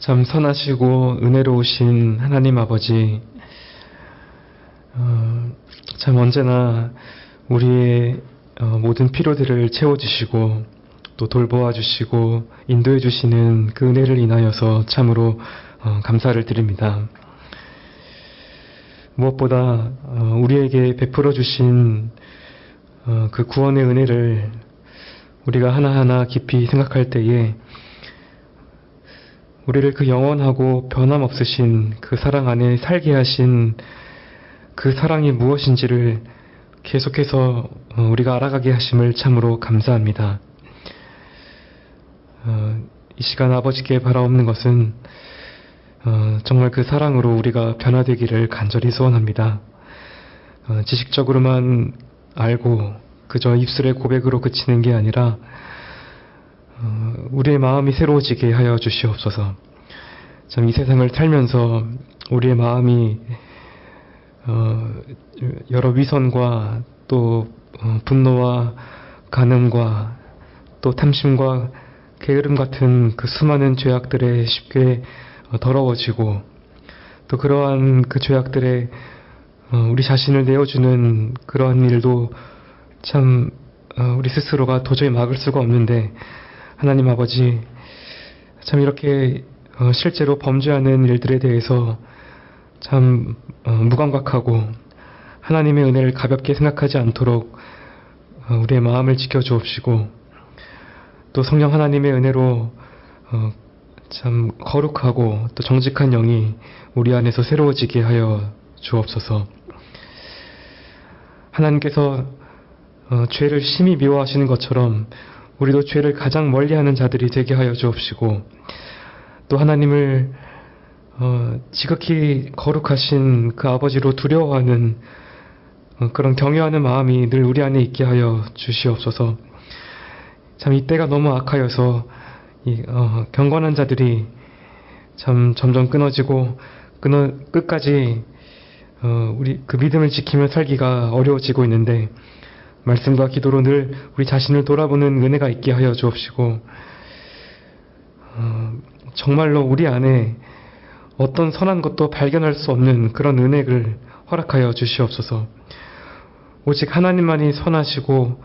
참 선하시고 은혜로우신 하나님 아버지, 참 언제나 우리의 모든 필요들을 채워주시고 또 돌보아 주시고 인도해 주시는 그 은혜를 인하여서 참으로 감사를 드립니다. 무엇보다 우리에게 베풀어 주신 그 구원의 은혜를 우리가 하나하나 깊이 생각할 때에 우리를 그 영원하고 변함없으신 그 사랑 안에 살게 하신 그 사랑이 무엇인지를 계속해서 우리가 알아가게 하심을 참으로 감사합니다. 이 시간 아버지께 바라옵는 것은 정말 그 사랑으로 우리가 변화되기를 간절히 소원합니다. 지식적으로만 알고 그저 입술의 고백으로 그치는 게 아니라 우리의 마음이 새로워지게 하여 주시옵소서. 참 이 세상을 살면서 우리의 마음이 여러 위선과 또 분노와 간음과 또 탐심과 게으름 같은 그 수많은 죄악들에 쉽게 더러워지고 또 그러한 그 죄악들에 우리 자신을 내어주는 그러한 일도 참 우리 스스로가 도저히 막을 수가 없는데 하나님 아버지, 참 이렇게 실제로 범죄하는 일들에 대해서 참 무감각하고 하나님의 은혜를 가볍게 생각하지 않도록 우리의 마음을 지켜주옵시고 또 성령 하나님의 은혜로 참 거룩하고 또 정직한 영이 우리 안에서 새로워지게 하여 주옵소서. 하나님께서 죄를 심히 미워하시는 것처럼 우리도 죄를 가장 멀리하는 자들이 되게 하여 주옵시고 또 하나님을 지극히 거룩하신 그 아버지로 두려워하는 그런 경외하는 마음이 늘 우리 안에 있게 하여 주시옵소서. 참 이때가 너무 악하여서 경건한 자들이 참 점점 끊어지고 끝까지 우리 그 믿음을 지키며 살기가 어려워지고 있는데 말씀과 기도로 늘 우리 자신을 돌아보는 은혜가 있게 하여 주옵시고 정말로 우리 안에 어떤 선한 것도 발견할 수 없는 그런 은혜를 허락하여 주시옵소서. 오직 하나님만이 선하시고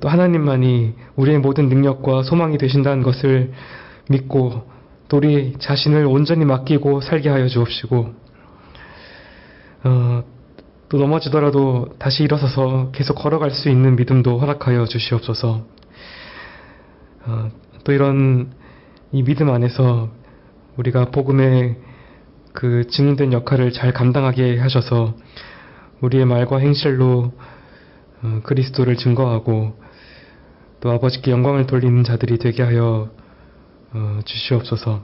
또 하나님만이 우리의 모든 능력과 소망이 되신다는 것을 믿고 또 우리 자신을 온전히 맡기고 살게 하여 주옵시고 또 넘어지더라도 다시 일어서서 계속 걸어갈 수 있는 믿음도 허락하여 주시옵소서. 또 이런 이 믿음 안에서 우리가 복음의 그 증인된 역할을 잘 감당하게 하셔서 우리의 말과 행실로 그리스도를 증거하고 또 아버지께 영광을 돌리는 자들이 되게 하여 주시옵소서.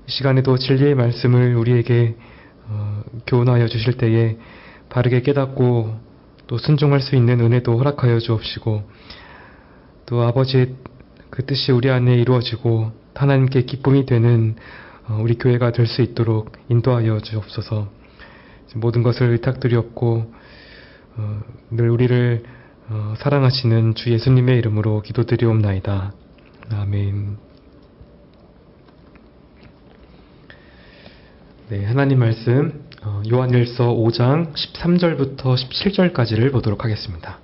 이 시간에도 진리의 말씀을 우리에게 교훈하여 주실 때에 바르게 깨닫고 또 순종할 수 있는 은혜도 허락하여 주옵시고 또 아버지의 그 뜻이 우리 안에 이루어지고 하나님께 기쁨이 되는 우리 교회가 될 수 있도록 인도하여 주옵소서. 모든 것을 의탁드리옵고 늘 우리를 사랑하시는 주 예수님의 이름으로 기도드리옵나이다. 아멘. 네, 하나님 말씀 요한일서 5장 13절부터 17절까지를 보도록 하겠습니다.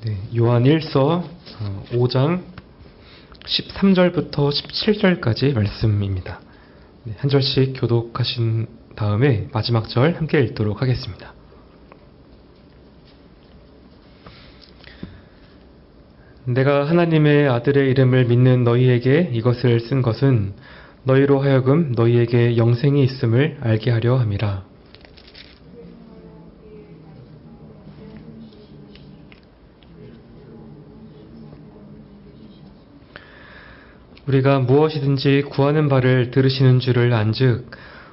네, 요한일서 5장 13절부터 17절까지 말씀입니다. 네, 한 절씩 교독하신 다음에 마지막 절 함께 읽도록 하겠습니다. 내가 하나님의 아들의 이름을 믿는 너희에게 이것을 쓴 것은 너희로 하여금 너희에게 영생이 있음을 알게 하려 함이라. 우리가 무엇이든지 구하는 바를 들으시는 줄을 안즉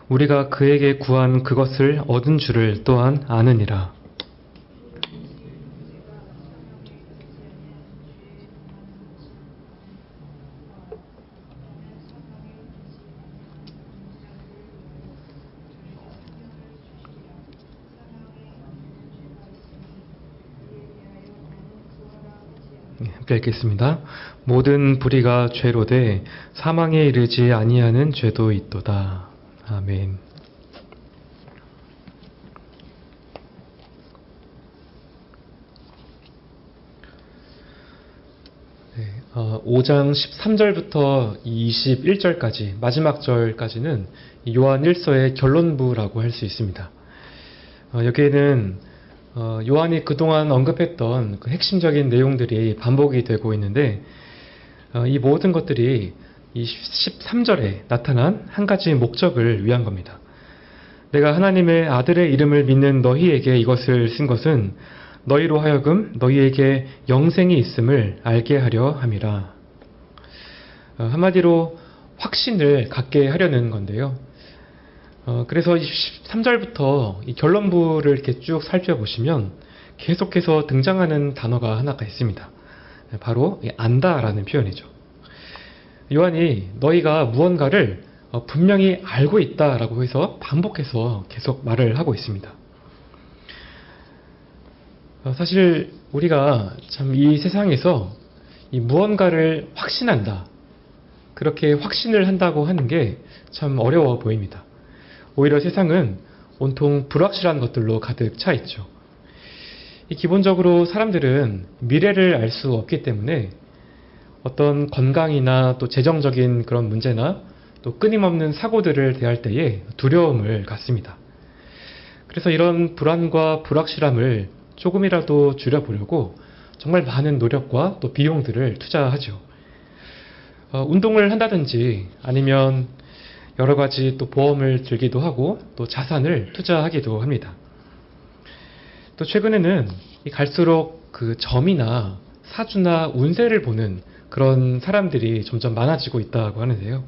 우리가 그에게 구한 그것을 얻은 줄을 또한 아느니라. 함께 읽겠습니다. 모든 불의가 죄로 돼 사망에 이르지 아니하는 죄도 있도다. 아멘. 네, 5장 13절부터 21절까지 마지막 절까지는 요한 1서의 결론부라고 할 수 있습니다. 여기에는 요한이 그동안 언급했던 그 핵심적인 내용들이 반복이 되고 있는데 이 모든 것들이 이 13절에 나타난 한 가지 목적을 위한 겁니다. 내가 하나님의 아들의 이름을 믿는 너희에게 이것을 쓴 것은 너희로 하여금 너희에게 영생이 있음을 알게 하려 함이라. 한마디로 확신을 갖게 하려는 건데요. 그래서 13절부터 이 결론부를 이렇게 쭉 살펴보시면 계속해서 등장하는 단어가 하나가 있습니다. 바로 안다라는 표현이죠. 요한이 너희가 무언가를 분명히 알고 있다라고 해서 반복해서 계속 말을 하고 있습니다. 사실 우리가 참 이 세상에서 이 무언가를 확신한다, 그렇게 확신을 한다고 하는 게 참 어려워 보입니다. 오히려 세상은 온통 불확실한 것들로 가득 차 있죠. 기본적으로 사람들은 미래를 알 수 없기 때문에 어떤 건강이나 또 재정적인 그런 문제나 또 끊임없는 사고들을 대할 때에 두려움을 갖습니다. 그래서 이런 불안과 불확실함을 조금이라도 줄여보려고 정말 많은 노력과 또 비용들을 투자하죠. 운동을 한다든지 아니면 여러 가지 또 보험을 들기도 하고 또 자산을 투자하기도 합니다. 또 최근에는 갈수록 그 점이나 사주나 운세를 보는 그런 사람들이 점점 많아지고 있다고 하는데요.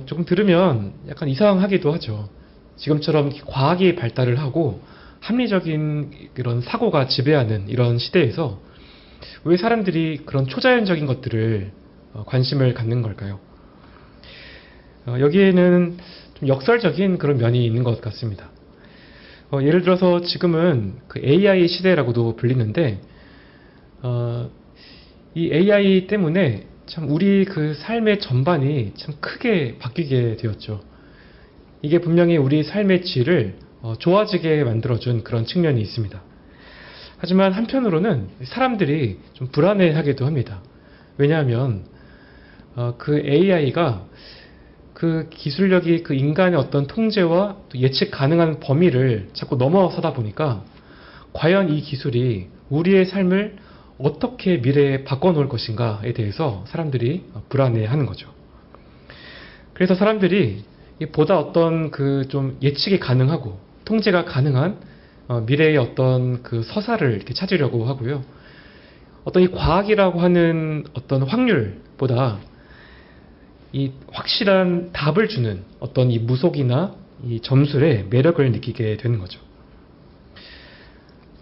조금 들으면 약간 이상하기도 하죠. 지금처럼 과학이 발달을 하고 합리적인 그런 사고가 지배하는 이런 시대에서 왜 사람들이 그런 초자연적인 것들을 관심을 갖는 걸까요? 여기에는 좀 역설적인 그런 면이 있는 것 같습니다. 예를 들어서 지금은 그 AI 시대라고도 불리는데, 이 AI 때문에 참 우리 그 삶의 전반이 참 크게 바뀌게 되었죠. 이게 분명히 우리 삶의 질을 좋아지게 만들어준 그런 측면이 있습니다. 하지만 한편으로는 사람들이 좀 불안해하기도 합니다. 왜냐하면 그 AI가 그 기술력이 그 인간의 어떤 통제와 또 예측 가능한 범위를 자꾸 넘어서다 보니까 과연 이 기술이 우리의 삶을 어떻게 미래에 바꿔놓을 것인가에 대해서 사람들이 불안해하는 거죠. 그래서 사람들이 보다 어떤 그 좀 예측이 가능하고 통제가 가능한 미래의 어떤 그 서사를 이렇게 찾으려고 하고요. 어떤 이 과학이라고 하는 어떤 확률보다 이 확실한 답을 주는 어떤 이 무속이나 이 점술의 매력을 느끼게 되는 거죠.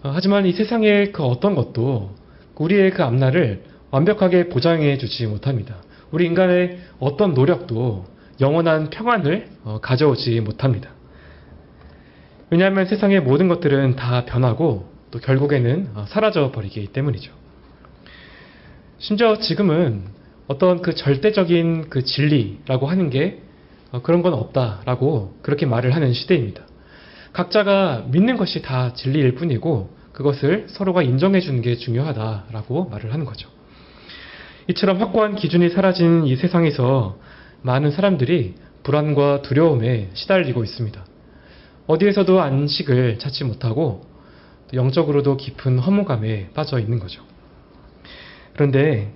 하지만 이 세상의 그 어떤 것도 우리의 그 앞날을 완벽하게 보장해 주지 못합니다. 우리 인간의 어떤 노력도 영원한 평안을 가져오지 못합니다. 왜냐하면 세상의 모든 것들은 다 변하고 또 결국에는 사라져 버리기 때문이죠. 심지어 지금은 어떤 그 절대적인 그 진리라고 하는 게 그런 건 없다라고 그렇게 말을 하는 시대입니다. 각자가 믿는 것이 다 진리일 뿐이고 그것을 서로가 인정해 주는 게 중요하다라고 말을 하는 거죠. 이처럼 확고한 기준이 사라진 이 세상에서 많은 사람들이 불안과 두려움에 시달리고 있습니다. 어디에서도 안식을 찾지 못하고 영적으로도 깊은 허무감에 빠져 있는 거죠. 그런데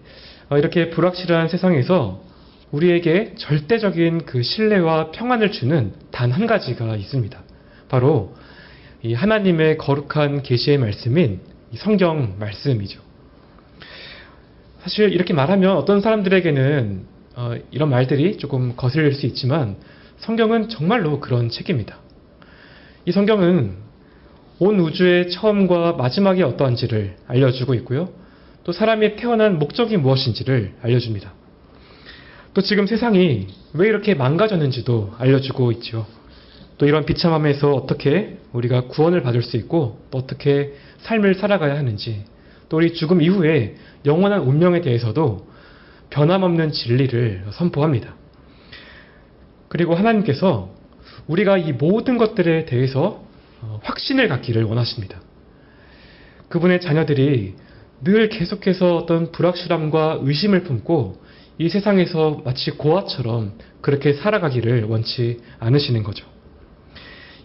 이렇게 불확실한 세상에서 우리에게 절대적인 그 신뢰와 평안을 주는 단 한 가지가 있습니다. 바로 이 하나님의 거룩한 계시의 말씀인 이 성경 말씀이죠. 사실 이렇게 말하면 어떤 사람들에게는 이런 말들이 조금 거슬릴 수 있지만 성경은 정말로 그런 책입니다. 이 성경은 온 우주의 처음과 마지막이 어떠한지를 알려주고 있고요. 또 사람이 태어난 목적이 무엇인지를 알려줍니다. 또 지금 세상이 왜 이렇게 망가졌는지도 알려주고 있죠. 또 이런 비참함에서 어떻게 우리가 구원을 받을 수 있고 또 어떻게 삶을 살아가야 하는지, 또 우리 죽음 이후에 영원한 운명에 대해서도 변함없는 진리를 선포합니다. 그리고 하나님께서 우리가 이 모든 것들에 대해서 확신을 갖기를 원하십니다. 그분의 자녀들이 늘 계속해서 어떤 불확실함과 의심을 품고 이 세상에서 마치 고아처럼 그렇게 살아가기를 원치 않으시는 거죠.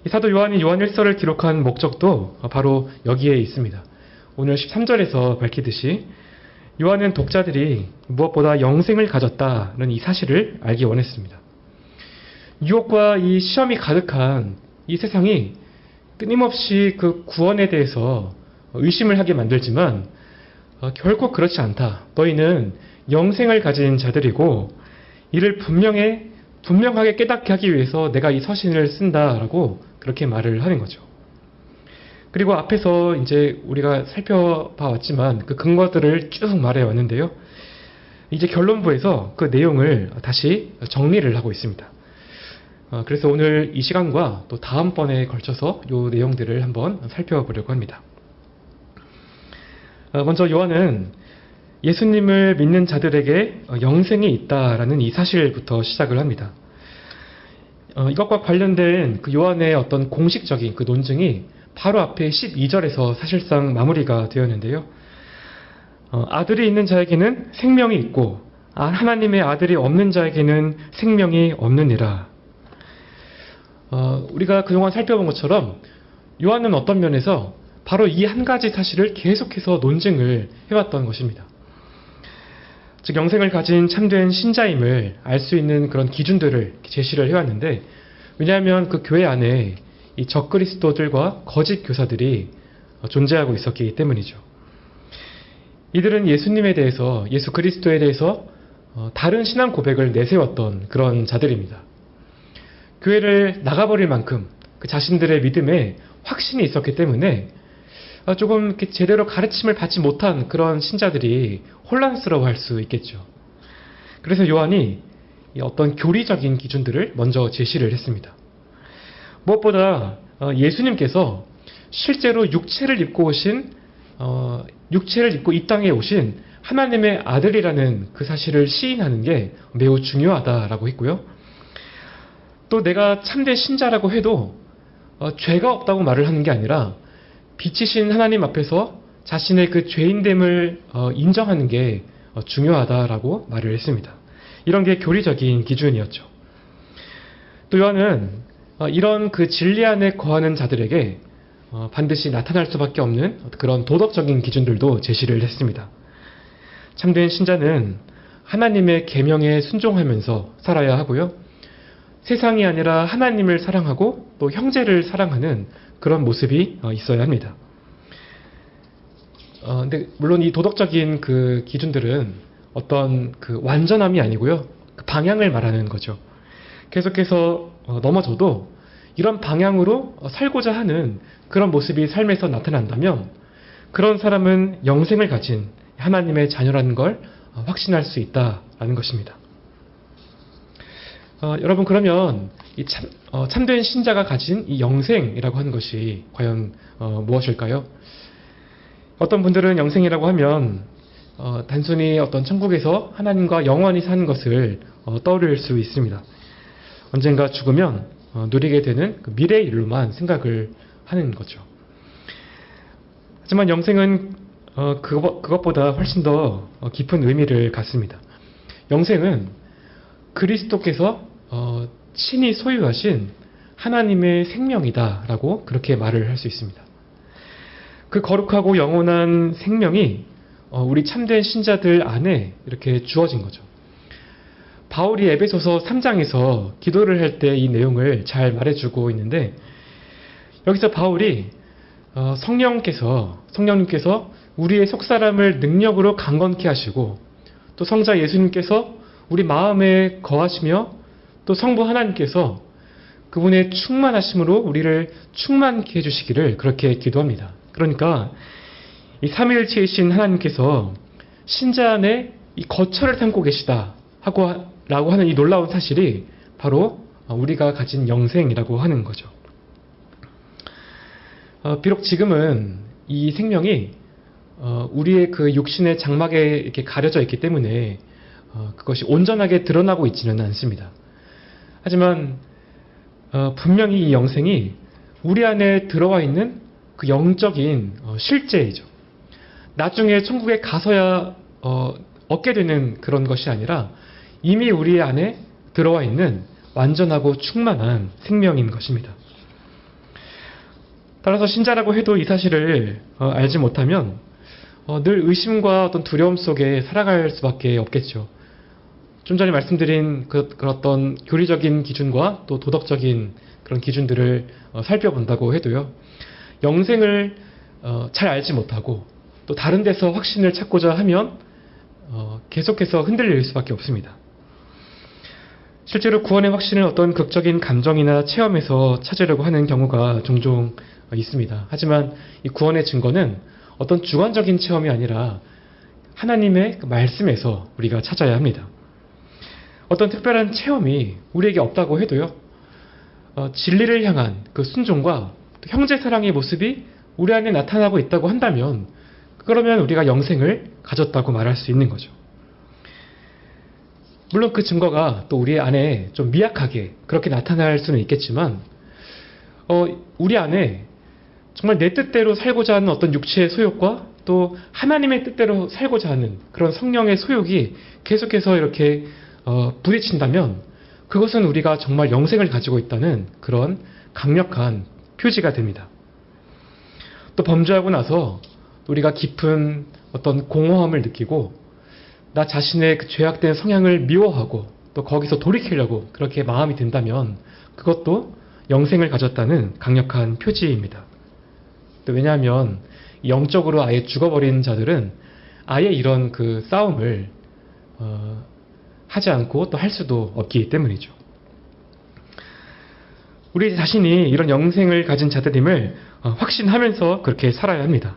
이 사도 요한이 요한 1서를 기록한 목적도 바로 여기에 있습니다. 오늘 13절에서 밝히듯이 요한은 독자들이 무엇보다 영생을 가졌다는 이 사실을 알기 원했습니다. 유혹과 이 시험이 가득한 이 세상이 끊임없이 그 구원에 대해서 의심을 하게 만들지만 결코 그렇지 않다. 너희는 영생을 가진 자들이고 이를 분명하게 깨닫게 하기 위해서 내가 이 서신을 쓴다라고 그렇게 말을 하는 거죠. 그리고 앞에서 이제 우리가 살펴봐 왔지만 그 근거들을 쭉 말해 왔는데요. 이제 결론부에서 그 내용을 다시 정리를 하고 있습니다. 그래서 오늘 이 시간과 또 다음번에 걸쳐서 이 내용들을 한번 살펴보려고 합니다. 먼저 요한은 예수님을 믿는 자들에게 영생이 있다라는 이 사실부터 시작을 합니다. 이것과 관련된 그 요한의 어떤 공식적인 그 논증이 바로 앞에 12절에서 사실상 마무리가 되었는데요. 아들이 있는 자에게는 생명이 있고 하나님의 아들이 없는 자에게는 생명이 없느니라. 우리가 그동안 살펴본 것처럼 요한은 어떤 면에서 바로 이 한 가지 사실을 계속해서 논증을 해왔던 것입니다. 즉 영생을 가진 참된 신자임을 알 수 있는 그런 기준들을 제시를 해왔는데, 왜냐하면 그 교회 안에 이 적그리스도들과 거짓 교사들이 존재하고 있었기 때문이죠. 이들은 예수님에 대해서, 예수 그리스도에 대해서 다른 신앙 고백을 내세웠던 그런 자들입니다. 교회를 나가버릴 만큼 그 자신들의 믿음에 확신이 있었기 때문에 조금 이렇게 제대로 가르침을 받지 못한 그런 신자들이 혼란스러워할 수 있겠죠. 그래서 요한이 어떤 교리적인 기준들을 먼저 제시를 했습니다. 무엇보다 예수님께서 실제로 육체를 입고 이 땅에 오신 하나님의 아들이라는 그 사실을 시인하는 게 매우 중요하다라고 했고요. 또 내가 참된 신자라고 해도 죄가 없다고 말을 하는 게 아니라 빛이신 하나님 앞에서 자신의 그 죄인됨을 인정하는 게 중요하다라고 말을 했습니다. 이런 게 교리적인 기준이었죠. 또 요한은 이런 그 진리 안에 거하는 자들에게 반드시 나타날 수밖에 없는 그런 도덕적인 기준들도 제시를 했습니다. 참된 신자는 하나님의 계명에 순종하면서 살아야 하고요. 세상이 아니라 하나님을 사랑하고 또 형제를 사랑하는 그런 모습이 있어야 합니다. 근데 물론 이 도덕적인 그 기준들은 어떤 그 완전함이 아니고요. 그 방향을 말하는 거죠. 계속해서 넘어져도 이런 방향으로 살고자 하는 그런 모습이 삶에서 나타난다면 그런 사람은 영생을 가진 하나님의 자녀라는 걸 확신할 수 있다라는 것입니다. 여러분, 그러면 이 참된 신자가 가진 이 영생이라고 하는 것이 과연 무엇일까요? 어떤 분들은 영생이라고 하면 단순히 어떤 천국에서 하나님과 영원히 사는 것을 떠올릴 수 있습니다. 언젠가 죽으면 누리게 되는 그 미래의 일로만 생각을 하는 거죠. 하지만 영생은 그것보다 훨씬 더 깊은 의미를 갖습니다. 영생은 그리스도께서 친히 소유하신 하나님의 생명이다라고 그렇게 말을 할 수 있습니다. 그 거룩하고 영원한 생명이 우리 참된 신자들 안에 이렇게 주어진 거죠. 바울이 에베소서 3장에서 기도를 할 때 이 내용을 잘 말해주고 있는데, 여기서 바울이 성령님께서 우리의 속사람을 능력으로 강건케 하시고 또 성자 예수님께서 우리 마음에 거하시며 또 성부 하나님께서 그분의 충만하심으로 우리를 충만케 해주시기를 그렇게 기도합니다. 그러니까 이 삼위일체이신 하나님께서 신자 안에 이 거처를 삼고 계시다 라고 하는 이 놀라운 사실이 바로 우리가 가진 영생이라고 하는 거죠. 비록 지금은 이 생명이 우리의 그 육신의 장막에 이렇게 가려져 있기 때문에 그것이 온전하게 드러나고 있지는 않습니다. 하지만 분명히 이 영생이 우리 안에 들어와 있는 그 영적인 실제이죠. 나중에 천국에 가서야 얻게 되는 그런 것이 아니라 이미 우리 안에 들어와 있는 완전하고 충만한 생명인 것입니다. 따라서 신자라고 해도 이 사실을 알지 못하면 늘 의심과 어떤 두려움 속에 살아갈 수밖에 없겠죠. 좀 전에 말씀드린 그런 어떤 교리적인 기준과 또 도덕적인 그런 기준들을 살펴본다고 해도요. 영생을 잘 알지 못하고 또 다른 데서 확신을 찾고자 하면 계속해서 흔들릴 수밖에 없습니다. 실제로 구원의 확신을 어떤 극적인 감정이나 체험에서 찾으려고 하는 경우가 종종 있습니다. 하지만 이 구원의 증거는 어떤 주관적인 체험이 아니라 하나님의 그 말씀에서 우리가 찾아야 합니다. 어떤 특별한 체험이 우리에게 없다고 해도요. 진리를 향한 그 순종과 형제 사랑의 모습이 우리 안에 나타나고 있다고 한다면 그러면 우리가 영생을 가졌다고 말할 수 있는 거죠. 물론 그 증거가 또 우리 안에 좀 미약하게 그렇게 나타날 수는 있겠지만 우리 안에 정말 내 뜻대로 살고자 하는 어떤 육체의 소욕과 또 하나님의 뜻대로 살고자 하는 그런 성령의 소욕이 계속해서 이렇게 부딪힌다면 그것은 우리가 정말 영생을 가지고 있다는 그런 강력한 표지가 됩니다. 또 범죄하고 나서 우리가 깊은 어떤 공허함을 느끼고 나 자신의 그 죄악된 성향을 미워하고 또 거기서 돌이키려고 그렇게 마음이 든다면 그것도 영생을 가졌다는 강력한 표지입니다. 또 왜냐하면 영적으로 아예 죽어버린 자들은 아예 이런 그 싸움을 하지 않고 또 할 수도 없기 때문이죠. 우리 자신이 이런 영생을 가진 자들임을 확신하면서 그렇게 살아야 합니다.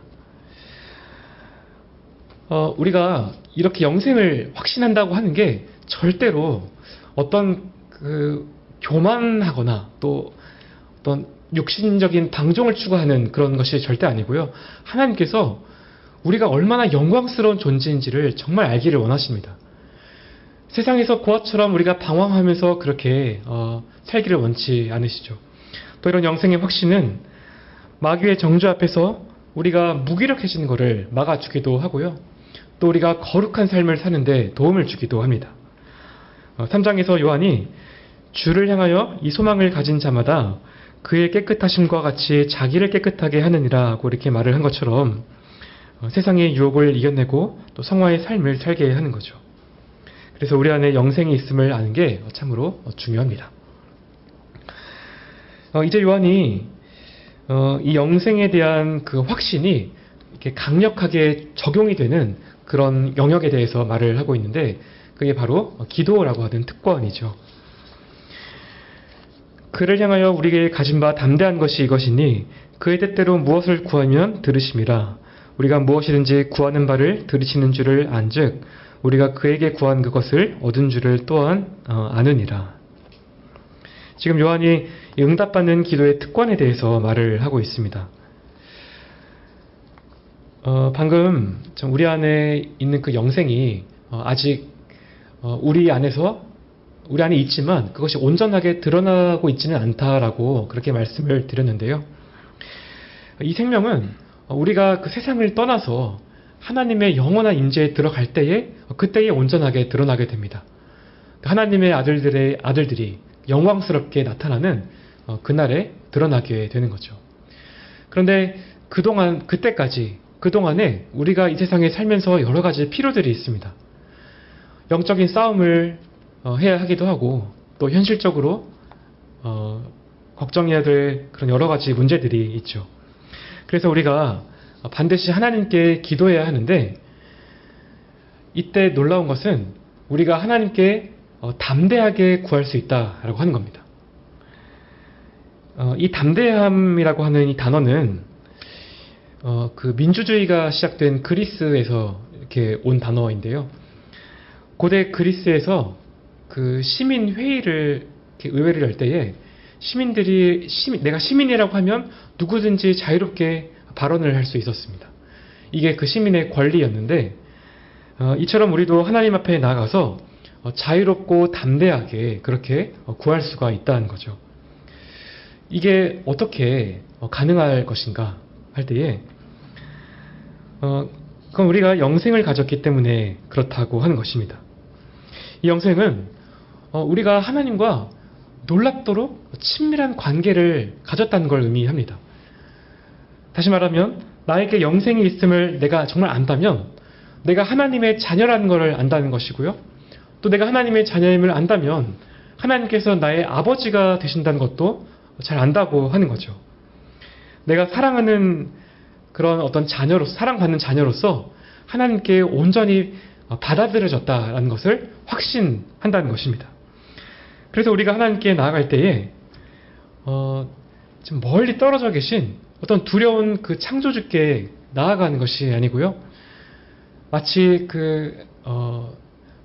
우리가 이렇게 영생을 확신한다고 하는 게 절대로 어떤 그 교만하거나 또 어떤 육신적인 방종을 추구하는 그런 것이 절대 아니고요. 하나님께서 우리가 얼마나 영광스러운 존재인지를 정말 알기를 원하십니다. 세상에서 고아처럼 우리가 방황하면서 그렇게 살기를 원치 않으시죠. 또 이런 영생의 확신은 마귀의 정죄 앞에서 우리가 무기력해지는 것을 막아주기도 하고요. 또 우리가 거룩한 삶을 사는데 도움을 주기도 합니다. 3장에서 요한이 주를 향하여 이 소망을 가진 자마다 그의 깨끗하심과 같이 자기를 깨끗하게 하느니라고 이렇게 말을 한 것처럼 세상의 유혹을 이겨내고 또 성화의 삶을 살게 하는 거죠. 그래서 우리 안에 영생이 있음을 아는 게 참으로 중요합니다. 이제 요한이 이 영생에 대한 그 확신이 이렇게 강력하게 적용이 되는 그런 영역에 대해서 말을 하고 있는데 그게 바로 기도라고 하는 특권이죠. 그를 향하여 우리에게 가진 바 담대한 것이 이것이니 그의 뜻대로 무엇을 구하면 들으심이라. 우리가 무엇이든지 구하는 바를 들으시는 줄을 안즉 우리가 그에게 구한 그것을 얻은 줄을 또한 아느니라. 지금 요한이 응답받는 기도의 특권에 대해서 말을 하고 있습니다. 방금 우리 안에 있는 그 영생이 아직 우리 안에 있지만 그것이 온전하게 드러나고 있지는 않다라고 그렇게 말씀을 드렸는데요. 이 생명은 우리가 그 세상을 떠나서 하나님의 영원한 임재에 들어갈 때에 그때에 온전하게 드러나게 됩니다. 하나님의 아들들이 영광스럽게 나타나는 그날에 드러나게 되는 거죠. 그런데 그동안에 우리가 이 세상에 살면서 여러 가지 필요들이 있습니다. 영적인 싸움을 해야 하기도 하고 또 현실적으로 걱정해야 될 그런 여러 가지 문제들이 있죠. 그래서 우리가 반드시 하나님께 기도해야 하는데 이때 놀라운 것은 우리가 하나님께 담대하게 구할 수 있다라고 하는 겁니다. 이 담대함이라고 하는 이 단어는 그 민주주의가 시작된 그리스에서 이렇게 온 단어인데요. 고대 그리스에서 그 시민 회의를 의회를 열 때에 시민들이 내가 시민이라고 하면 누구든지 자유롭게 발언을 할 수 있었습니다. 이게 그 시민의 권리였는데 이처럼 우리도 하나님 앞에 나아가서 자유롭고 담대하게 그렇게 구할 수가 있다는 거죠. 이게 어떻게 가능할 것인가 할 때에 그건 우리가 영생을 가졌기 때문에 그렇다고 하는 것입니다. 이 영생은 우리가 하나님과 놀랍도록 친밀한 관계를 가졌다는 걸 의미합니다. 다시 말하면 나에게 영생이 있음을 내가 정말 안다면 내가 하나님의 자녀라는 것을 안다는 것이고요. 또 내가 하나님의 자녀임을 안다면 하나님께서 나의 아버지가 되신다는 것도 잘 안다고 하는 거죠. 내가 사랑하는 그런 어떤 자녀로서, 사랑받는 자녀로서 하나님께 온전히 받아들여졌다는 것을 확신한다는 것입니다. 그래서 우리가 하나님께 나아갈 때에 좀 멀리 떨어져 계신 어떤 두려운 그 창조주께 나아가는 것이 아니고요. 마치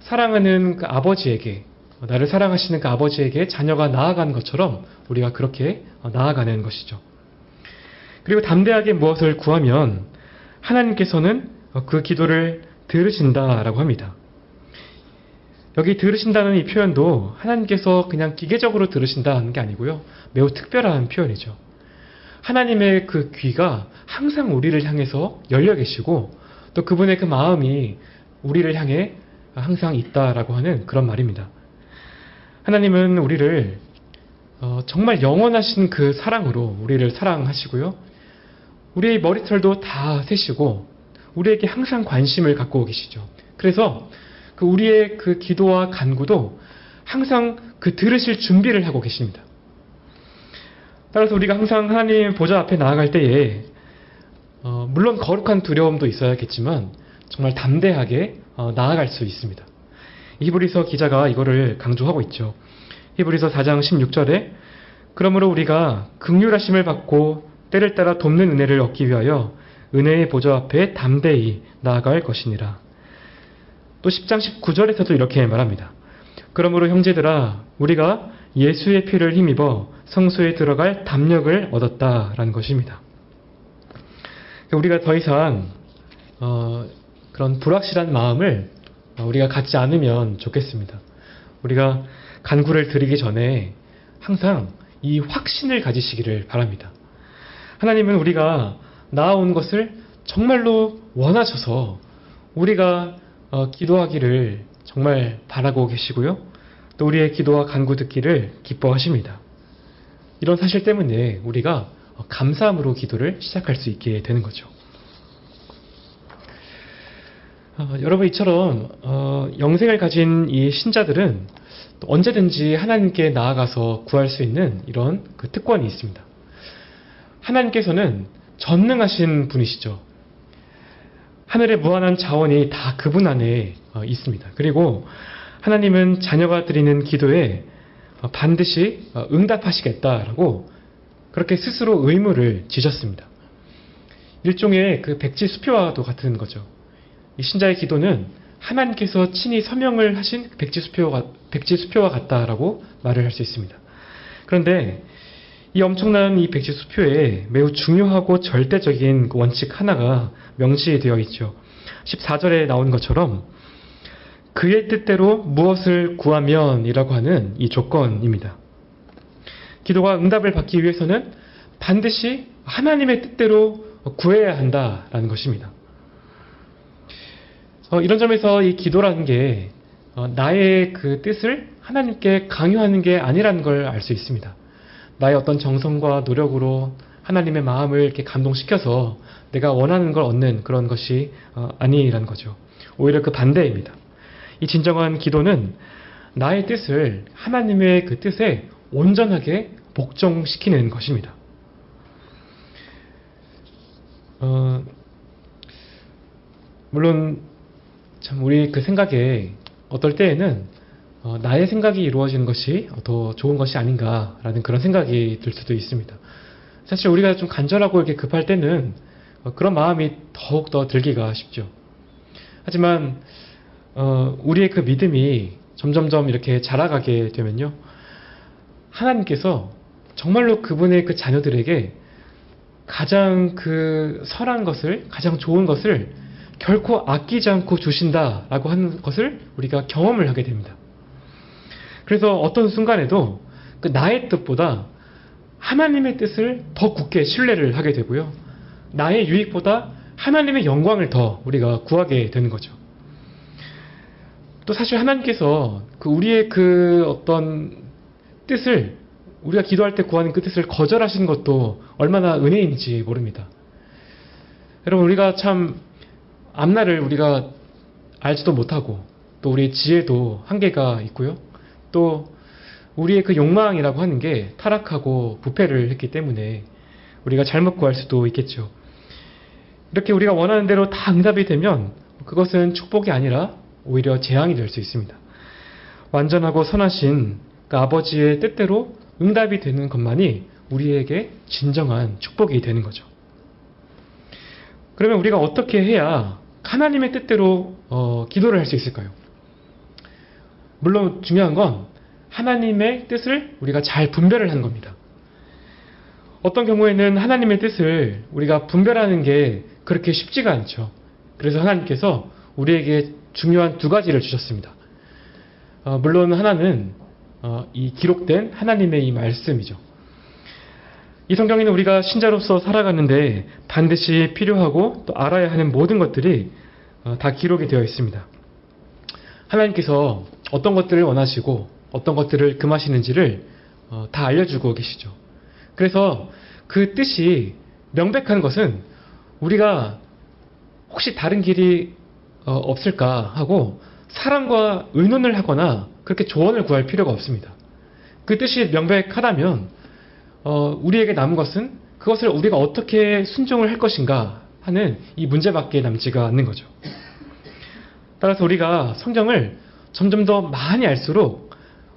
사랑하는 그 아버지에게, 나를 사랑하시는 그 아버지에게 자녀가 나아가는 것처럼 우리가 그렇게 나아가는 것이죠. 그리고 담대하게 무엇을 구하면 하나님께서는 그 기도를 들으신다라고 합니다. 여기 들으신다는 이 표현도 하나님께서 그냥 기계적으로 들으신다는 게 아니고요. 매우 특별한 표현이죠. 하나님의 그 귀가 항상 우리를 향해서 열려 계시고 또 그분의 그 마음이 우리를 향해 항상 있다라고 하는 그런 말입니다. 하나님은 우리를 정말 영원하신 그 사랑으로 우리를 사랑하시고요. 우리의 머리털도 다 세시고 우리에게 항상 관심을 갖고 계시죠. 그래서 우리의 그 기도와 간구도 항상 그 들으실 준비를 하고 계십니다. 따라서 우리가 항상 하나님 보좌 앞에 나아갈 때에 물론 거룩한 두려움도 있어야겠지만 정말 담대하게 나아갈 수 있습니다. 히브리서 기자가 이거를 강조하고 있죠. 히브리서 4장 16절에 그러므로 우리가 긍휼하심을 받고 때를 따라 돕는 은혜를 얻기 위하여 은혜의 보좌 앞에 담대히 나아갈 것이니라. 또 10장 19절에서도 이렇게 말합니다. 그러므로 형제들아 우리가 예수의 피를 힘입어 성소에 들어갈 담력을 얻었다라는 것입니다. 우리가 더 이상 그런 불확실한 마음을 우리가 갖지 않으면 좋겠습니다. 우리가 간구를 드리기 전에 항상 이 확신을 가지시기를 바랍니다. 하나님은 우리가 나아온 것을 정말로 원하셔서 우리가 기도하기를 정말 바라고 계시고요. 또 우리의 기도와 간구 듣기를 기뻐하십니다. 이런 사실 때문에 우리가 감사함으로 기도를 시작할 수 있게 되는 거죠. 여러분 이처럼 영생을 가진 이 신자들은 언제든지 하나님께 나아가서 구할 수 있는 이런 그 특권이 있습니다. 하나님께서는 전능하신 분이시죠. 하늘의 무한한 자원이 다 그분 안에 있습니다. 그리고 하나님은 자녀가 드리는 기도에 반드시 응답하시겠다라고 그렇게 스스로 의무를 지셨습니다. 일종의 그 백지수표와도 같은 거죠. 이 신자의 기도는 하나님께서 친히 서명을 하신 백지수표와 같다라고 말을 할 수 있습니다. 그런데 이 엄청난 이 백지수표에 매우 중요하고 절대적인 그 원칙 하나가 명시되어 있죠. 14절에 나온 것처럼 그의 뜻대로 무엇을 구하면 이라고 하는 이 조건입니다. 기도가 응답을 받기 위해서는 반드시 하나님의 뜻대로 구해야 한다라는 것입니다. 이런 점에서 이 기도라는 게 나의 그 뜻을 하나님께 강요하는 게 아니라는 걸 알 수 있습니다. 나의 어떤 정성과 노력으로 하나님의 마음을 이렇게 감동시켜서 내가 원하는 걸 얻는 그런 것이 아니라는 거죠. 오히려 그 반대입니다. 이 진정한 기도는 나의 뜻을 하나님의 그 뜻에 온전하게 복종시키는 것입니다. 물론 참 우리 그 생각에 어떨 때에는 나의 생각이 이루어지는 것이 더 좋은 것이 아닌가라는 그런 생각이 들 수도 있습니다. 사실 우리가 좀 간절하고 이렇게 급할 때는 그런 마음이 더욱더 들기가 쉽죠. 하지만 우리의 그 믿음이 점점점 이렇게 자라가게 되면요, 하나님께서 정말로 그분의 그 자녀들에게 가장 그 선한 것을, 가장 좋은 것을 결코 아끼지 않고 주신다라고 하는 것을 우리가 경험을 하게 됩니다. 그래서 어떤 순간에도 그 나의 뜻보다 하나님의 뜻을 더 굳게 신뢰를 하게 되고요. 나의 유익보다 하나님의 영광을 더 우리가 구하게 되는 거죠. 또 사실 하나님께서 우리의 그 어떤 뜻을, 우리가 기도할 때 구하는 그 뜻을 거절하신 것도 얼마나 은혜인지 모릅니다. 여러분, 우리가 참 앞날을 우리가 알지도 못하고 또 우리의 지혜도 한계가 있고요. 또 우리의 그 욕망이라고 하는 게 타락하고 부패를 했기 때문에 우리가 잘못 구할 수도 있겠죠. 이렇게 우리가 원하는 대로 다 응답이 되면 그것은 축복이 아니라 오히려 재앙이 될 수 있습니다. 완전하고 선하신 그 아버지의 뜻대로 응답이 되는 것만이 우리에게 진정한 축복이 되는 거죠. 그러면 우리가 어떻게 해야 하나님의 뜻대로 기도를 할 수 있을까요? 물론 중요한 건 하나님의 뜻을 우리가 잘 분별을 하는 겁니다. 어떤 경우에는 하나님의 뜻을 우리가 분별하는 게 그렇게 쉽지가 않죠. 그래서 하나님께서 우리에게 중요한 두 가지를 주셨습니다. 물론 하나는 이 기록된 하나님의 이 말씀이죠. 이 성경에는 우리가 신자로서 살아가는데 반드시 필요하고 또 알아야 하는 모든 것들이 다 기록이 되어 있습니다. 하나님께서 어떤 것들을 원하시고 어떤 것들을 금하시는지를 다 알려주고 계시죠. 그래서 그 뜻이 명백한 것은 우리가 혹시 다른 길이 없을까 하고 사람과 의논을 하거나 그렇게 조언을 구할 필요가 없습니다. 그 뜻이 명백하다면 우리에게 남은 것은 그것을 우리가 어떻게 순종을 할 것인가 하는 이 문제밖에 남지가 않는 거죠. 따라서 우리가 성경을 점점 더 많이 알수록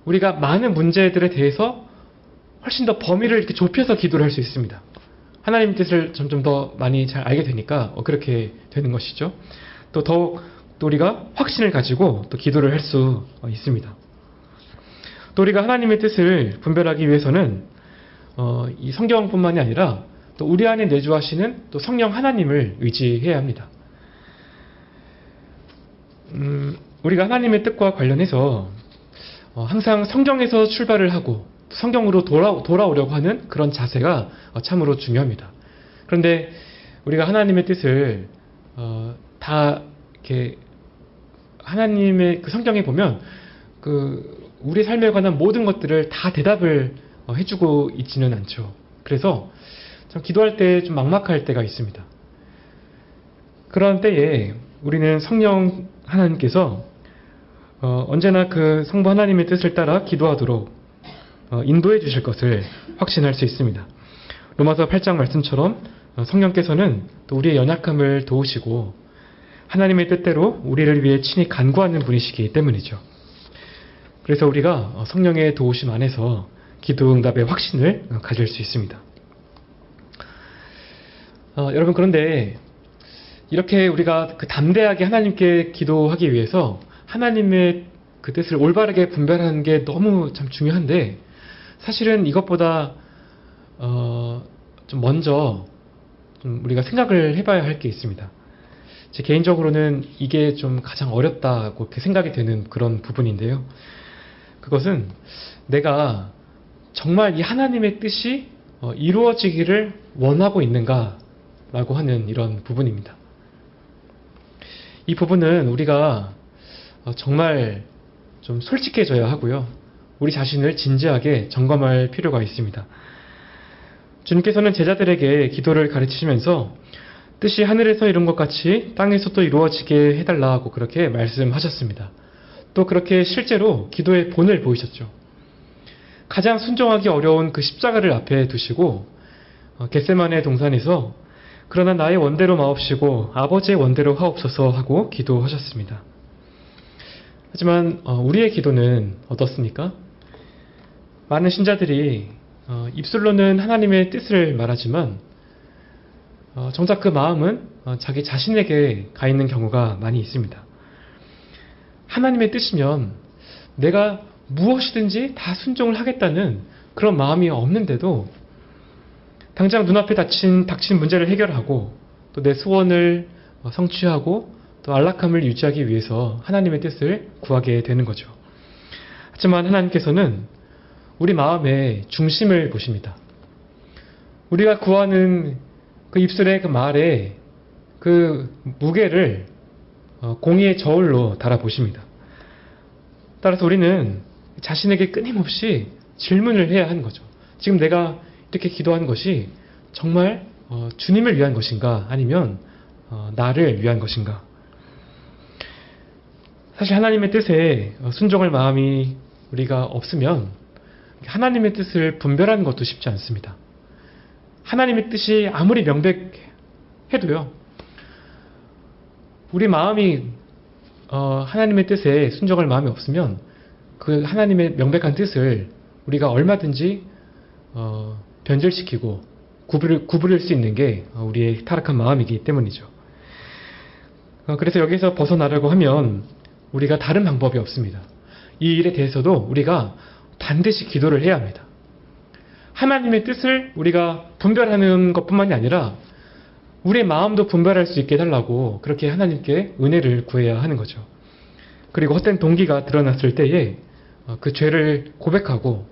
우리가 많은 문제들에 대해서 훨씬 더 범위를 이렇게 좁혀서 기도를 할 수 있습니다. 하나님 뜻을 점점 더 많이 잘 알게 되니까 그렇게 되는 것이죠. 또 더욱 또 우리가 확신을 가지고 또 기도를 할 수 있습니다. 또 우리가 하나님의 뜻을 분별하기 위해서는 이 성경뿐만이 아니라 또 우리 안에 내주하시는 또 성령 하나님을 의지해야 합니다. 우리가 하나님의 뜻과 관련해서 항상 성경에서 출발을 하고 성경으로 돌아오려고 하는 그런 자세가 참으로 중요합니다. 그런데 우리가 하나님의 뜻을 다 이렇게 하나님의 그 성경에 보면 우리 삶에 관한 모든 것들을 다 대답을 해주고 있지는 않죠. 그래서 참 기도할 때 좀 막막할 때가 있습니다. 그런 때에 우리는 성령 하나님께서 언제나 그 성부 하나님의 뜻을 따라 기도하도록 인도해 주실 것을 확신할 수 있습니다. 로마서 8장 말씀처럼 성령께서는 또 우리의 연약함을 도우시고 하나님의 뜻대로 우리를 위해 친히 간구하는 분이시기 때문이죠. 그래서 우리가 성령의 도우심 안에서 기도 응답의 확신을 가질 수 있습니다. 여러분, 그런데 이렇게 우리가 담대하게 하나님께 기도하기 위해서 하나님의 그 뜻을 올바르게 분별하는 게 너무 참 중요한데, 사실은 이것보다 좀 먼저 좀 우리가 생각을 해봐야 할 게 있습니다. 제 개인적으로는 이게 좀 가장 어렵다고 이렇게 생각이 되는 그런 부분인데요. 그것은 내가 정말 이 하나님의 뜻이 이루어지기를 원하고 있는가라고 하는 이런 부분입니다. 이 부분은 우리가 정말 좀 솔직해져야 하고요. 우리 자신을 진지하게 점검할 필요가 있습니다. 주님께서는 제자들에게 기도를 가르치시면서 뜻이 하늘에서 이룬 것 같이 땅에서도 이루어지게 해달라고 그렇게 말씀하셨습니다. 또 그렇게 실제로 기도의 본을 보이셨죠. 가장 순종하기 어려운 그 십자가를 앞에 두시고 겟세마네 동산에서 그러나 나의 원대로 마옵시고 아버지의 원대로 하옵소서 하고 기도하셨습니다. 하지만 우리의 기도는 어떻습니까? 많은 신자들이 입술로는 하나님의 뜻을 말하지만 정작 그 마음은 자기 자신에게 가 있는 경우가 많이 있습니다. 하나님의 뜻이면 내가 무엇이든지 다 순종을 하겠다는 그런 마음이 없는데도 당장 눈앞에 닥친 문제를 해결하고 또 내 소원을 성취하고 또 안락함을 유지하기 위해서 하나님의 뜻을 구하게 되는 거죠. 하지만 하나님께서는 우리 마음의 중심을 보십니다. 우리가 구하는 그 입술의 그 말에 그 무게를 공의의 저울로 달아보십니다. 따라서 우리는 자신에게 끊임없이 질문을 해야 하는 거죠. 지금 내가 이렇게 기도하는 것이 정말 주님을 위한 것인가 아니면 나를 위한 것인가. 사실 하나님의 뜻에 순종할 마음이 우리가 없으면 하나님의 뜻을 분별하는 것도 쉽지 않습니다. 하나님의 뜻이 아무리 명백해도요, 우리 마음이 하나님의 뜻에 순종할 마음이 없으면 그 하나님의 명백한 뜻을 우리가 얼마든지 변절시키고 구부릴 수 있는 게 우리의 타락한 마음이기 때문이죠. 그래서 여기서 벗어나려고 하면 우리가 다른 방법이 없습니다. 이 일에 대해서도 우리가 반드시 기도를 해야 합니다. 하나님의 뜻을 우리가 분별하는 것뿐만이 아니라 우리의 마음도 분별할 수 있게 해달라고 그렇게 하나님께 은혜를 구해야 하는 거죠. 그리고 헛된 동기가 드러났을 때에 그 죄를 고백하고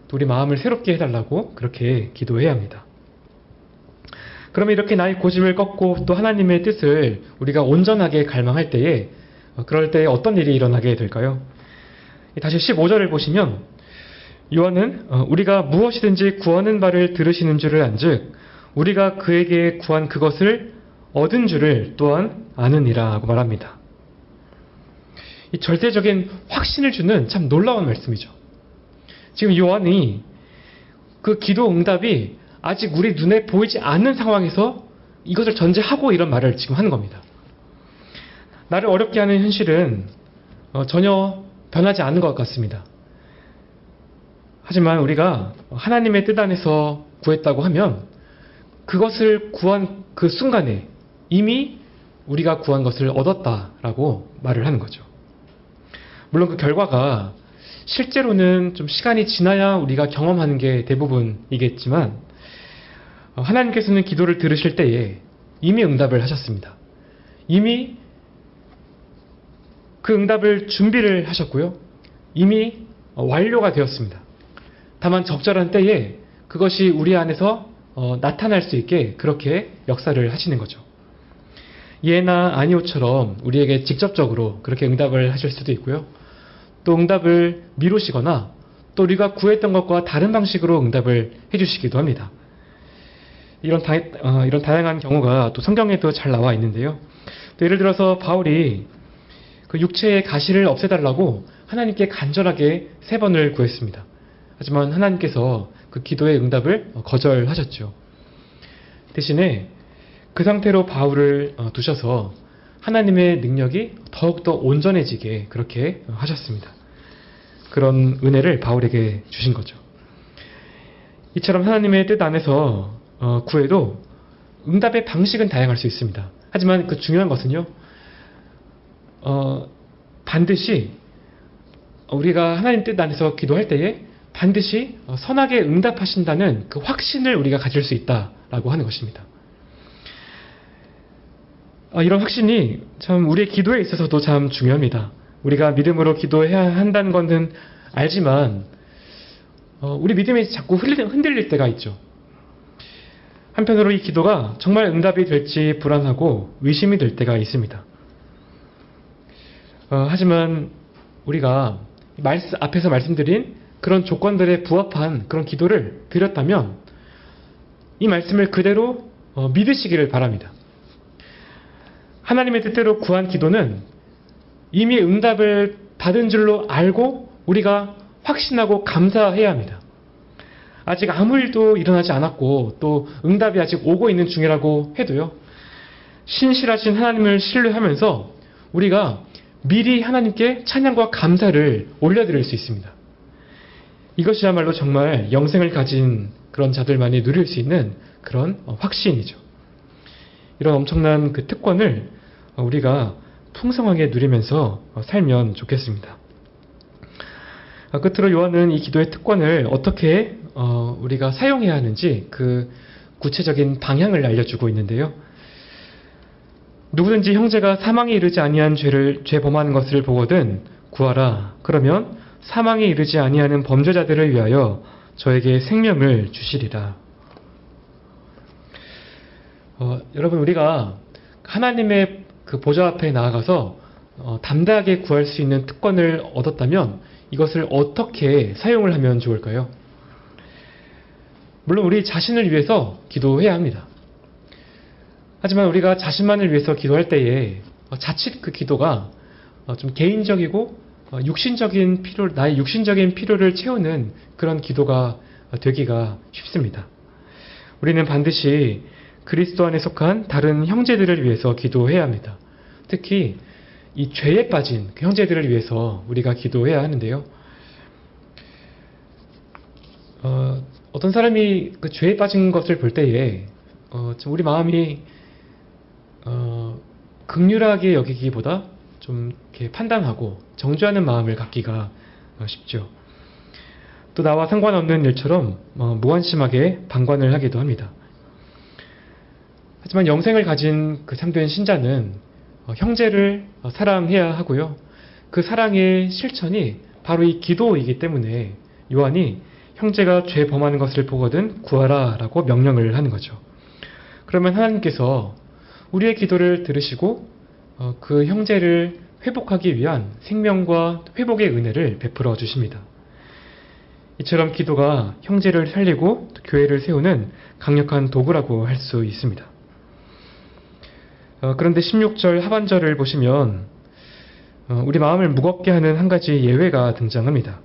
또 우리 마음을 새롭게 해달라고 그렇게 기도해야 합니다. 그러면 이렇게 나의 고집을 꺾고 또 하나님의 뜻을 우리가 온전하게 갈망할 때에 그럴 때에 어떤 일이 일어나게 될까요? 다시 15절을 보시면 요한은 우리가 무엇이든지 구하는 바를 들으시는 줄을 안즉 우리가 그에게 구한 그것을 얻은 줄을 또한 아느니라 고 말합니다. 이 절대적인 확신을 주는 참 놀라운 말씀이죠. 지금 요한이 그 기도 응답이 아직 우리 눈에 보이지 않는 상황에서 이것을 전제하고 이런 말을 지금 하는 겁니다. 나를 어렵게 하는 현실은 전혀 변하지 않은 것 같습니다. 하지만 우리가 하나님의 뜻 안에서 구했다고 하면 그것을 구한 그 순간에 이미 우리가 구한 것을 얻었다라고 말을 하는 거죠. 물론 그 결과가 실제로는 좀 시간이 지나야 우리가 경험하는 게 대부분이겠지만 하나님께서는 기도를 들으실 때에 이미 응답을 하셨습니다. 이미 그 응답을 준비를 하셨고요. 이미 완료가 되었습니다. 다만 적절한 때에 그것이 우리 안에서 나타날 수 있게 그렇게 역사를 하시는 거죠. 예나 아니오처럼 우리에게 직접적으로 그렇게 응답을 하실 수도 있고요. 또 응답을 미루시거나 또 우리가 구했던 것과 다른 방식으로 응답을 해주시기도 합니다. 이런 다양한 경우가 또 성경에도 잘 나와 있는데요. 또 예를 들어서 바울이 그 육체의 가시를 없애달라고 하나님께 간절하게 3번을 구했습니다. 하지만 하나님께서 그 기도의 응답을 거절하셨죠. 대신에 그 상태로 바울을 두셔서 하나님의 능력이 더욱더 온전해지게 그렇게 하셨습니다. 그런 은혜를 바울에게 주신 거죠. 이처럼 하나님의 뜻 안에서 구해도 응답의 방식은 다양할 수 있습니다. 하지만 그 중요한 것은요, 반드시 우리가 하나님 뜻 안에서 기도할 때에 반드시 선하게 응답하신다는 그 확신을 우리가 가질 수 있다라고 하는 것입니다. 이런 확신이 참 우리의 기도에 있어서도 참 중요합니다. 우리가 믿음으로 기도해야 한다는 것은 알지만 우리 믿음이 자꾸 흔들릴 때가 있죠. 한편으로 이 기도가 정말 응답이 될지 불안하고 의심이 될 때가 있습니다. 하지만 우리가 앞에서 말씀드린 그런 조건들에 부합한 그런 기도를 드렸다면 이 말씀을 그대로 믿으시기를 바랍니다. 하나님의 뜻대로 구한 기도는 이미 응답을 받은 줄로 알고 우리가 확신하고 감사해야 합니다. 아직 아무 일도 일어나지 않았고 또 응답이 아직 오고 있는 중이라고 해도요, 신실하신 하나님을 신뢰하면서 우리가 미리 하나님께 찬양과 감사를 올려드릴 수 있습니다. 이것이야말로 정말 영생을 가진 그런 자들만이 누릴 수 있는 그런 확신이죠. 이런 엄청난 그 특권을 우리가 풍성하게 누리면서 살면 좋겠습니다. 끝으로 요한은 이 기도의 특권을 어떻게 우리가 사용해야 하는지 그 구체적인 방향을 알려주고 있는데요. 누구든지 형제가 사망에 이르지 아니한 죄 범하는 것을 보거든 구하라. 그러면 사망에 이르지 아니하는 범죄자들을 위하여 저에게 생명을 주시리라. 여러분, 우리가 하나님의 그 보좌 앞에 나아가서 담대하게 구할 수 있는 특권을 얻었다면 이것을 어떻게 사용을 하면 좋을까요? 물론 우리 자신을 위해서 기도해야 합니다. 하지만 우리가 자신만을 위해서 기도할 때에 자칫 그 기도가 좀 개인적이고 나의 육신적인 필요를 채우는 그런 기도가 되기가 쉽습니다. 우리는 반드시 그리스도 안에 속한 다른 형제들을 위해서 기도해야 합니다. 특히 이 죄에 빠진 그 형제들을 위해서 우리가 기도해야 하는데요. 어떤 사람이 그 죄에 빠진 것을 볼 때에 우리 마음이 긍휼하게 여기기보다 좀 이렇게 판단하고 정죄하는 마음을 갖기가 쉽죠. 또 나와 상관없는 일처럼 무관심하게 방관을 하기도 합니다. 하지만 영생을 가진 그 참된 신자는 형제를 사랑해야 하고요. 그 사랑의 실천이 바로 이 기도이기 때문에 요한이 형제가 죄 범하는 것을 보거든 구하라 라고 명령을 하는 거죠. 그러면 하나님께서 우리의 기도를 들으시고 그 형제를 회복하기 위한 생명과 회복의 은혜를 베풀어 주십니다. 이처럼 기도가 형제를 살리고 교회를 세우는 강력한 도구라고 할 수 있습니다. 그런데 16절 하반절을 보시면 우리 마음을 무겁게 하는 한 가지 예외가 등장합니다.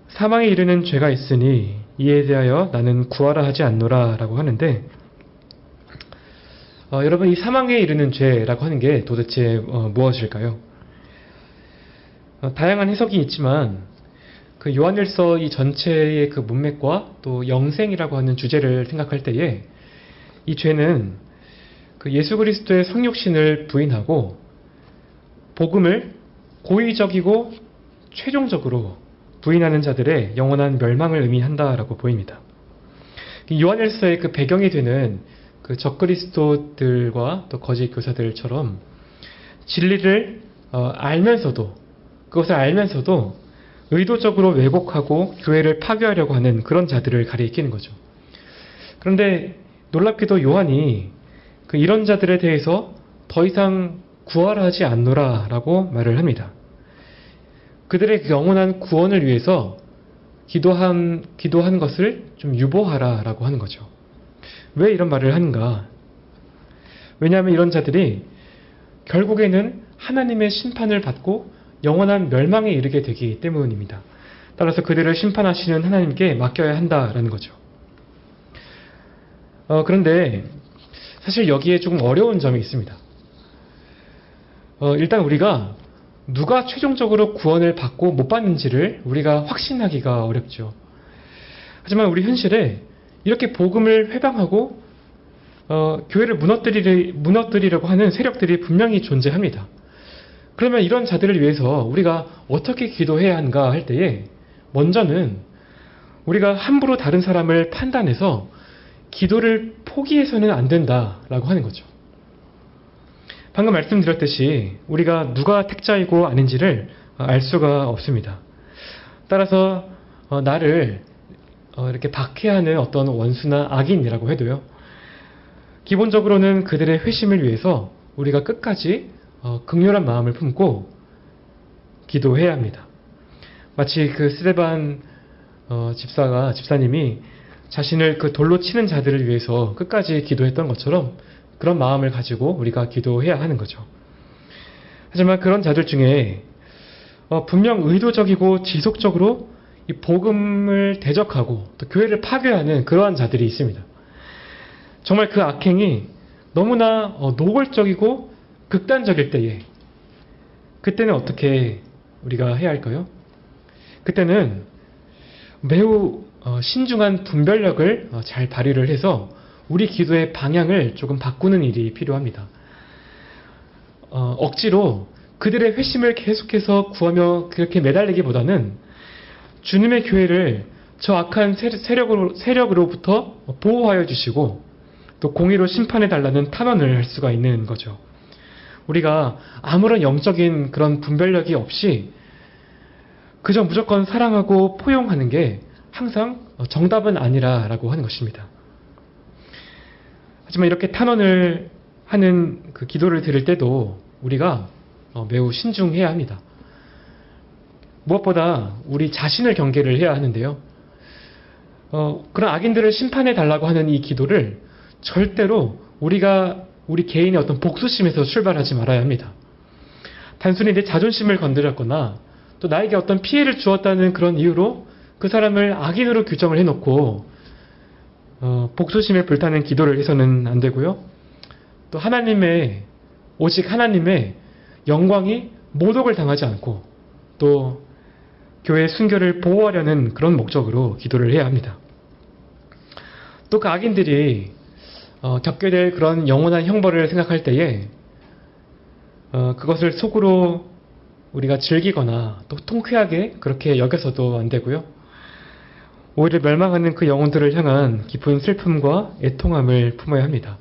사망에 이르는 죄가 있으니 이에 대하여 나는 구하라 하지 않노라 라고 하는데 여러분, 이 사망에 이르는 죄라고 하는 게 도대체 무엇일까요? 다양한 해석이 있지만 그 요한일서 이 전체의 그 문맥과 또 영생이라고 하는 주제를 생각할 때에 이 죄는 그 예수 그리스도의 성육신을 부인하고 복음을 고의적이고 최종적으로 부인하는 자들의 영원한 멸망을 의미한다라고 보입니다. 요한일서의 그 배경이 되는 그 적그리스도들과 또 거짓 교사들처럼 진리를 그것을 알면서도 의도적으로 왜곡하고 교회를 파괴하려고 하는 그런 자들을 가리키는 거죠. 그런데 놀랍게도 요한이 이런 자들에 대해서 더 이상 구하라 하지 않노라 라고 말을 합니다. 그들의 영원한 구원을 위해서 기도한 것을 좀 유보하라 라고 하는 거죠. 왜 이런 말을 하는가? 왜냐하면 이런 자들이 결국에는 하나님의 심판을 받고 영원한 멸망에 이르게 되기 때문입니다. 따라서 그들을 심판하시는 하나님께 맡겨야 한다라는 거죠. 그런데 사실 여기에 조금 어려운 점이 있습니다. 일단 우리가 누가 최종적으로 구원을 받고 못 받는지를 우리가 확신하기가 어렵죠. 하지만 우리 현실에 이렇게 복음을 회방하고 교회를 무너뜨리려고 하는 세력들이 분명히 존재합니다. 그러면 이런 자들을 위해서 우리가 어떻게 기도해야 하는가 할 때에 먼저는 우리가 함부로 다른 사람을 판단해서 기도를 포기해서는 안 된다라고 하는 거죠. 방금 말씀드렸듯이 우리가 누가 택자이고 아닌지를 알 수가 없습니다. 따라서 나를 이렇게 박해하는 어떤 원수나 악인이라고 해도요, 기본적으로는 그들의 회심을 위해서 우리가 끝까지 긍휼한 마음을 품고 기도해야 합니다. 마치 그 스데반 집사님이 자신을 그 돌로 치는 자들을 위해서 끝까지 기도했던 것처럼 그런 마음을 가지고 우리가 기도해야 하는 거죠. 하지만 그런 자들 중에 분명 의도적이고 지속적으로 이 복음을 대적하고 또 교회를 파괴하는 그러한 자들이 있습니다. 정말 그 악행이 너무나 노골적이고 극단적일 때에 그때는 어떻게 우리가 해야 할까요? 그때는 매우 신중한 분별력을 잘 발휘를 해서 우리 기도의 방향을 조금 바꾸는 일이 필요합니다. 억지로 그들의 회심을 계속해서 구하며 그렇게 매달리기보다는 주님의 교회를 저 악한 세력으로부터 보호하여 주시고 또 공의로 심판해 달라는 탄원을 할 수가 있는 거죠. 우리가 아무런 영적인 그런 분별력이 없이 그저 무조건 사랑하고 포용하는 게 항상 정답은 아니라라고 하는 것입니다. 하지만 이렇게 탄원을 하는 그 기도를 드릴 때도 우리가 매우 신중해야 합니다. 무엇보다 우리 자신을 경계를 해야 하는데요. 그런 악인들을 심판해 달라고 하는 이 기도를 절대로 우리 개인의 어떤 복수심에서 출발하지 말아야 합니다. 단순히 내 자존심을 건드렸거나 또 나에게 어떤 피해를 주었다는 그런 이유로 그 사람을 악인으로 규정을 해놓고 복수심에 불타는 기도를 해서는 안 되고요. 또 오직 하나님의 영광이 모독을 당하지 않고 또 교회의 순결을 보호하려는 그런 목적으로 기도를 해야 합니다. 또 그 악인들이 겪게 될 그런 영원한 형벌을 생각할 때에 그것을 속으로 우리가 즐기거나 또 통쾌하게 그렇게 여겨서도 안 되고요. 오히려 멸망하는 그 영혼들을 향한 깊은 슬픔과 애통함을 품어야 합니다.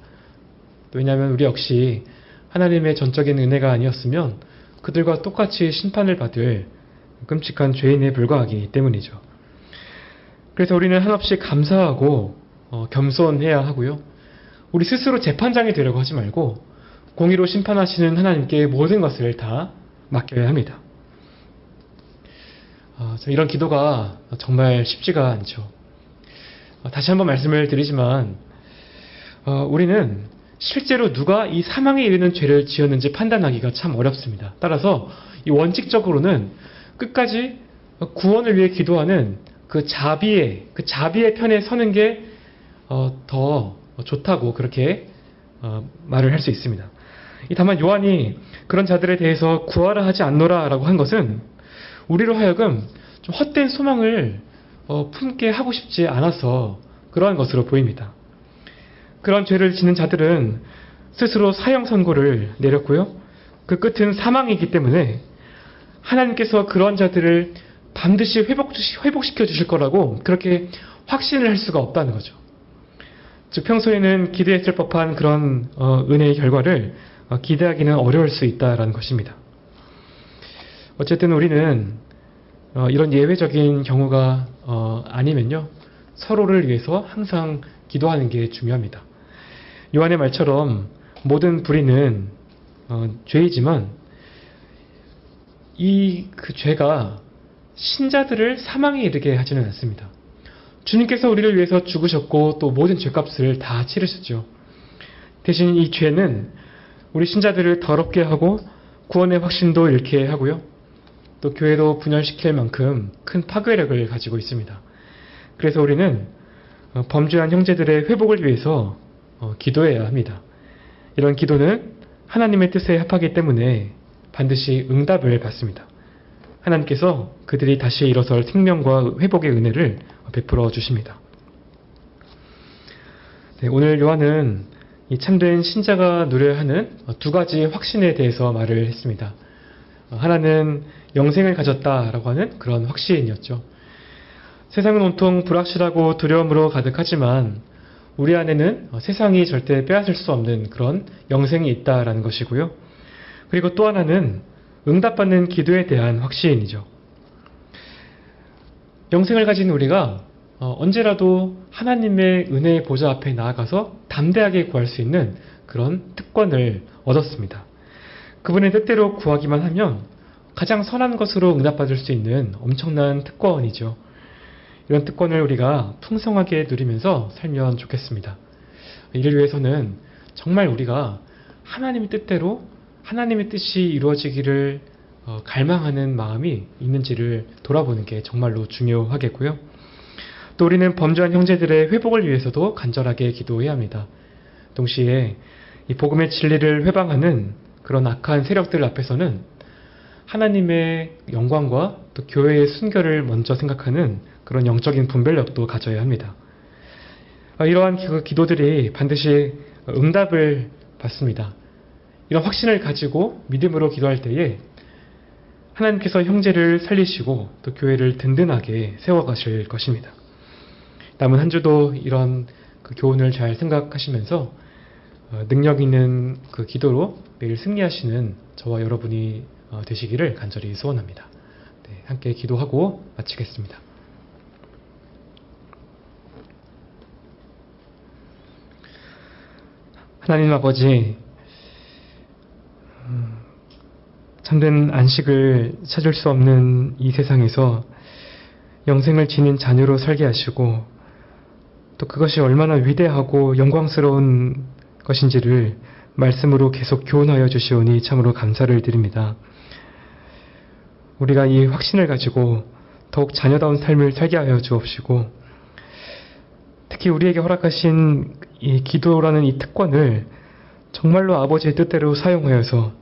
왜냐하면 우리 역시 하나님의 전적인 은혜가 아니었으면 그들과 똑같이 심판을 받을 끔찍한 죄인에 불과하기 때문이죠. 그래서 우리는 한없이 감사하고 겸손해야 하고요. 우리 스스로 재판장이 되려고 하지 말고 공의로 심판하시는 하나님께 모든 것을 다 맡겨야 합니다. 이런 기도가 정말 쉽지가 않죠. 다시 한번 말씀을 드리지만 우리는 실제로 누가 이 사망에 이르는 죄를 지었는지 판단하기가 참 어렵습니다. 따라서 이 원칙적으로는 끝까지 구원을 위해 기도하는 그 자비의 편에 서는 게 더 좋다고 그렇게 말을 할 수 있습니다. 다만 요한이 그런 자들에 대해서 구하라 하지 않노라라고 한 것은 우리로 하여금 좀 헛된 소망을 품게 하고 싶지 않아서 그러한 것으로 보입니다. 그런 죄를 지는 자들은 스스로 사형 선고를 내렸고요. 그 끝은 사망이기 때문에 하나님께서 그런 자들을 반드시 회복시켜 주실 거라고 그렇게 확신을 할 수가 없다는 거죠. 즉 평소에는 기대했을 법한 그런 은혜의 결과를 기대하기는 어려울 수 있다라는 것입니다. 어쨌든 우리는 이런 예외적인 경우가 아니면요, 서로를 위해서 항상 기도하는 게 중요합니다. 요한의 말처럼 모든 불의는 죄이지만 그 죄가 신자들을 사망에 이르게 하지는 않습니다. 주님께서 우리를 위해서 죽으셨고 또 모든 죄값을 다 치르셨죠. 대신 이 죄는 우리 신자들을 더럽게 하고 구원의 확신도 잃게 하고요. 또 교회도 분열시킬 만큼 큰 파괴력을 가지고 있습니다. 그래서 우리는 범죄한 형제들의 회복을 위해서 기도해야 합니다. 이런 기도는 하나님의 뜻에 합하기 때문에 반드시 응답을 받습니다. 하나님께서 그들이 다시 일어설 생명과 회복의 은혜를 베풀어 주십니다. 네, 오늘 요한은 이 참된 신자가 누려야 하는 두 가지 확신에 대해서 말을 했습니다. 하나는 영생을 가졌다라고 하는 그런 확신이었죠. 세상은 온통 불확실하고 두려움으로 가득하지만 우리 안에는 세상이 절대 빼앗을 수 없는 그런 영생이 있다라는 것이고요. 그리고 또 하나는 응답받는 기도에 대한 확신이죠. 영생을 가진 우리가 언제라도 하나님의 은혜의 보좌 앞에 나아가서 담대하게 구할 수 있는 그런 특권을 얻었습니다. 그분의 뜻대로 구하기만 하면 가장 선한 것으로 응답받을 수 있는 엄청난 특권이죠. 이런 특권을 우리가 풍성하게 누리면서 살면 좋겠습니다. 이를 위해서는 정말 우리가 하나님의 뜻대로 하나님의 뜻이 이루어지기를 갈망하는 마음이 있는지를 돌아보는 게 정말로 중요하겠고요. 또 우리는 범죄한 형제들의 회복을 위해서도 간절하게 기도해야 합니다. 동시에 이 복음의 진리를 회방하는 그런 악한 세력들 앞에서는 하나님의 영광과 또 교회의 순결을 먼저 생각하는 그런 영적인 분별력도 가져야 합니다. 이러한 기도들이 반드시 응답을 받습니다. 이런 확신을 가지고 믿음으로 기도할 때에 하나님께서 형제를 살리시고 또 교회를 든든하게 세워가실 것입니다. 남은 한 주도 이런 그 교훈을 잘 생각하시면서 능력 있는 그 기도로 매일 승리하시는 저와 여러분이 되시기를 간절히 소원합니다. 네, 함께 기도하고 마치겠습니다. 하나님 아버지, 참된 안식을 찾을 수 없는 이 세상에서 영생을 지닌 자녀로 살게 하시고 또 그것이 얼마나 위대하고 영광스러운 것인지를 말씀으로 계속 교훈하여 주시오니 참으로 감사를 드립니다. 우리가 이 확신을 가지고 더욱 자녀다운 삶을 살게 하여 주옵시고 특히 우리에게 허락하신 이 기도라는 이 특권을 정말로 아버지의 뜻대로 사용하여서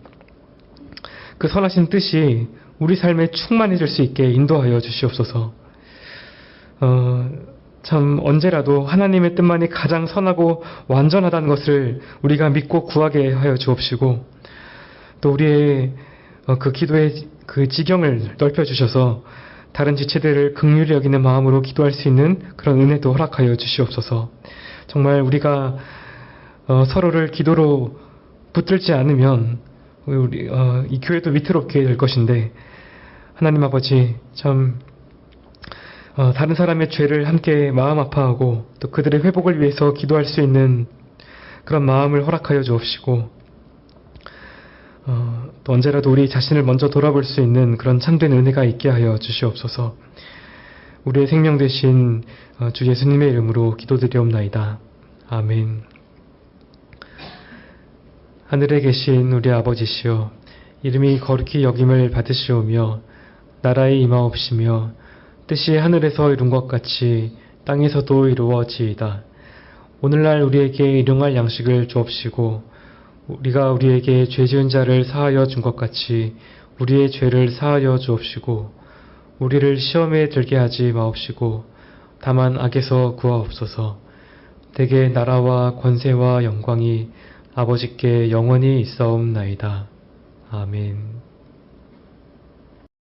그 선하신 뜻이 우리 삶에 충만해질 수 있게 인도하여 주시옵소서. 참 언제라도 하나님의 뜻만이 가장 선하고 완전하다는 것을 우리가 믿고 구하게 하여 주옵시고 또 우리의 그 기도의 그 지경을 넓혀 주셔서 다른 지체들을 긍휼히 여기는 마음으로 기도할 수 있는 그런 은혜도 허락하여 주시옵소서. 정말 우리가 서로를 기도로 붙들지 않으면 이 교회도 위태롭게 될 것인데 하나님 아버지 참 다른 사람의 죄를 함께 마음 아파하고 또 그들의 회복을 위해서 기도할 수 있는 그런 마음을 허락하여 주옵시고 또 언제라도 우리 자신을 먼저 돌아볼 수 있는 그런 참된 은혜가 있게 하여 주시옵소서. 우리의 생명 되신 주 예수님의 이름으로 기도드리옵나이다. 아멘. 하늘에 계신 우리 아버지시여, 이름이 거룩히 여김을 받으시오며 나라의 임하옵시며 뜻이 하늘에서 이룬 것 같이 땅에서도 이루어지이다. 오늘날 우리에게 일용할 양식을 주옵시고 우리가 우리에게 죄 지은 자를 사하여 준 것 같이 우리의 죄를 사하여 주옵시고 우리를 시험에 들게 하지 마옵시고 다만 악에서 구하옵소서. 대개 나라와 권세와 영광이 아버지께 영원히 있사옵나이다. 아멘.